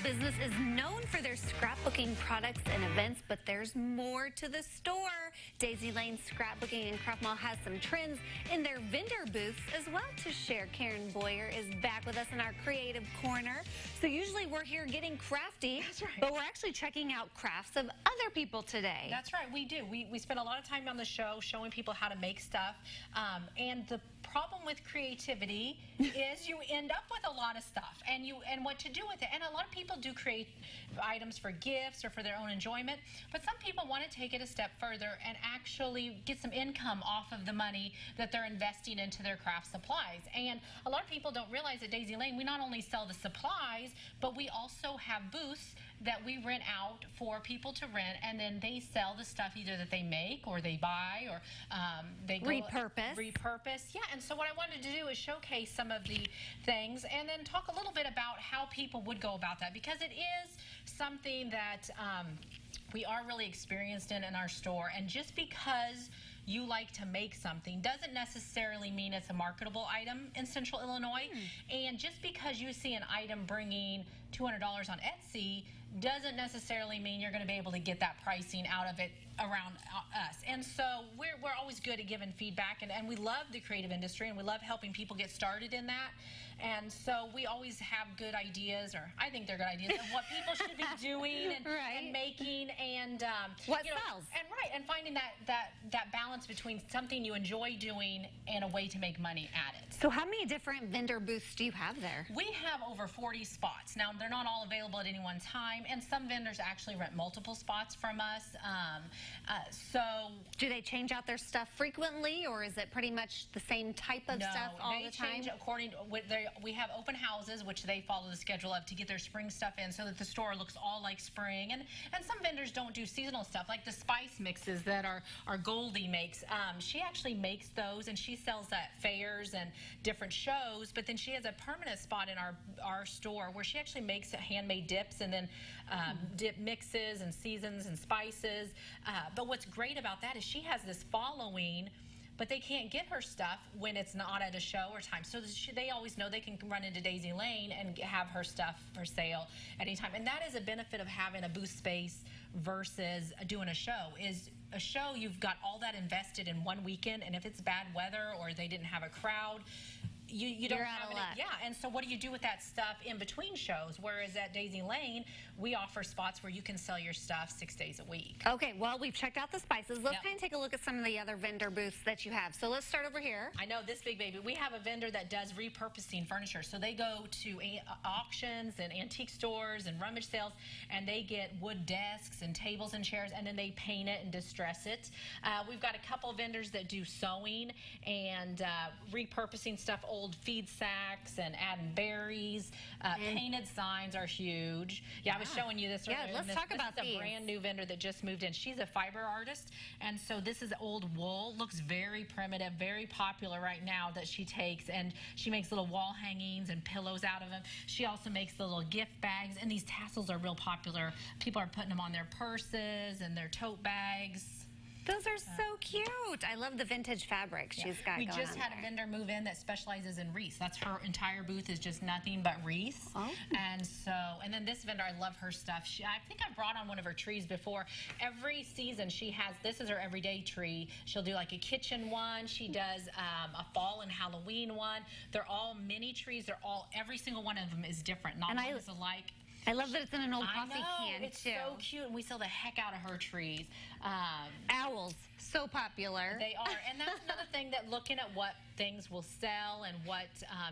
business is known for their scrapbooking products and events, but there's more to the store. Daisy Lane Scrapbooking and Craft Mall has some trends in their vendor booths as well to share. Karen Boyer is back with us in our creative corner. So usually we're here getting crafty, That's right. But we're actually checking out crafts of other people today. That's right, we do. We spend a lot of time on the show showing people how to make stuff. And the problem with creativity is you end up with a lot of stuff and what to do with it. And a lot of people do create items for gifts or for their own enjoyment, but some people want to take it a step further and actually get some income off of the money that they're investing into their craft supplies. And a lot of people don't realize at Daisy Lane we not only sell the supplies, but we also have booths that we rent out for people to rent, and then they sell the stuff either that they make or they buy or they go repurpose. Yeah, and so what I wanted to do is showcase some of the things and then talk a little bit about how people would go about that, because it is something that we are really experienced in our store. And just because you like to make something doesn't necessarily mean it's a marketable item in Central Illinois. And just because you see an item bringing $200 on Etsy doesn't necessarily mean you're going to be able to get that pricing out of it around us. And so we're always good at giving feedback, and we love the creative industry, and we love helping people get started in that. And so we always have good ideas, or I think they're good ideas, of what people should be doing and making, and what sells. And finding that balance between something you enjoy doing and a way to make money at it. So how many different vendor booths do you have there? We have over 40 spots. Now, they're not all available at any one time, and some vendors actually rent multiple spots from us. So do they change out their stuff frequently, or is it pretty much the same type of stuff all the time? No, they change according to what we have open houses, which they follow the schedule of to get their spring stuff in so that the store looks all like spring. And some vendors don't do seasonal stuff, like the spice mixes that our Goldie makes. She actually makes those, and she sells at fairs and different shows, but then she has a permanent spot in our store where she actually makes handmade dips and then dip mixes and seasons and spices. But what's great about that is she has this following, but they can't get her stuff when it's not at a show or time. So they always know they can run into Daisy Lane and have her stuff for sale anytime. And that is a benefit of having a booth space versus doing a show. Is a show, you've got all that invested in one weekend, and if it's bad weather or they didn't have a crowd, you don't have it. Yeah, and so what do you do with that stuff in between shows? Whereas at Daisy Lane, we offer spots where you can sell your stuff 6 days a week. Okay, well, we've checked out the spices. Let's kind of take a look at some of the other vendor booths that you have. So let's start over here. I know this big baby. We have a vendor that does repurposing furniture. So they go to auctions and antique stores and rummage sales, and they get wood desks and tables and chairs, and then they paint it and distress it. We've got a couple vendors that do sewing and repurposing stuff, old feed sacks and adding berries. Painted signs are huge. Yeah, I was showing you this earlier. Yeah, let's talk about these. This is a brand new vendor that just moved in. She's a fiber artist, and so this is old wool. Looks very primitive, very popular right now, that she takes, and she makes little wall hangings and pillows out of them. She also makes the little gift bags, and these tassels are real popular. People are putting them on their purses and their tote bags. Those are so cute. I love the vintage fabric she's got going on. We just had a vendor move in that specializes in wreaths. That's her entire booth, is just nothing but wreaths. And then this vendor, I love her stuff. I think I brought on one of her trees before. Every season she has, this is her everyday tree. She'll do like a kitchen one. She does a fall and Halloween one. They're all mini trees. Every single one of them is different. Not one is alike. I love that it's in an old coffee can, it's so cute, and we sell the heck out of her trees. Owls, so popular. They are, and that's another thing, that looking at what things will sell and what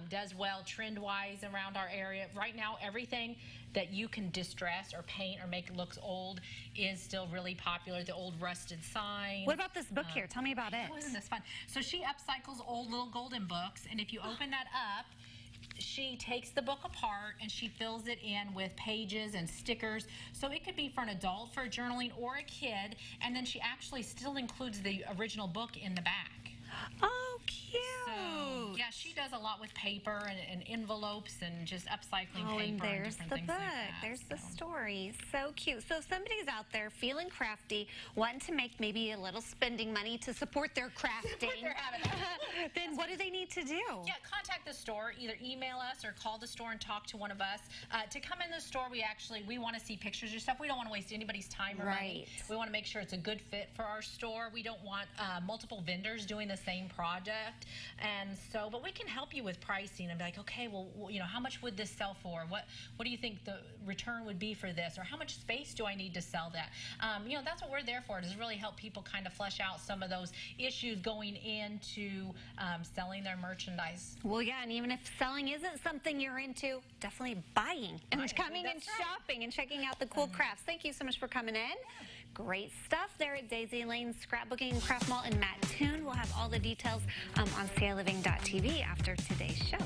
does well trend-wise around our area. Right now, everything that you can distress or paint or make look old is still really popular. The old rusted signs. What about this book here? Tell me about it. Isn't this fun? So she upcycles old little golden books, and if you open that up, she takes the book apart and she fills it in with pages and stickers. So it could be for an adult, for journaling, or a kid. And then she actually still includes the original book in the back. Oh, cute. cute. Yeah, she does a lot with paper and envelopes and just upcycling Oh, paper and there's different the things book. like that. There's the story. So cute. So if somebody's out there feeling crafty, wanting to make maybe a little spending money to support their crafting, then what do they need to do? Yeah, contact the store. Either email us or call the store and talk to one of us. To come in the store, we want to see pictures of stuff. We don't want to waste anybody's time or money. We want to make sure it's a good fit for our store. We don't want multiple vendors doing the same project. And so, but we can help you with pricing and be like, okay, well, you know, how much would this sell for? What do you think the return would be for this? Or how much space do I need to sell that? You know, that's what we're there for, is really help people kind of flesh out some of those issues going into selling their merchandise. Well, yeah, and even if selling isn't something you're into, definitely buying and coming and shopping and checking out the cool crafts. Thank you so much for coming in. Great stuff there at Daisy Lane Scrapbooking and Craft Mall in Mattoon. We'll have all the details on CILiving.tv after today's show.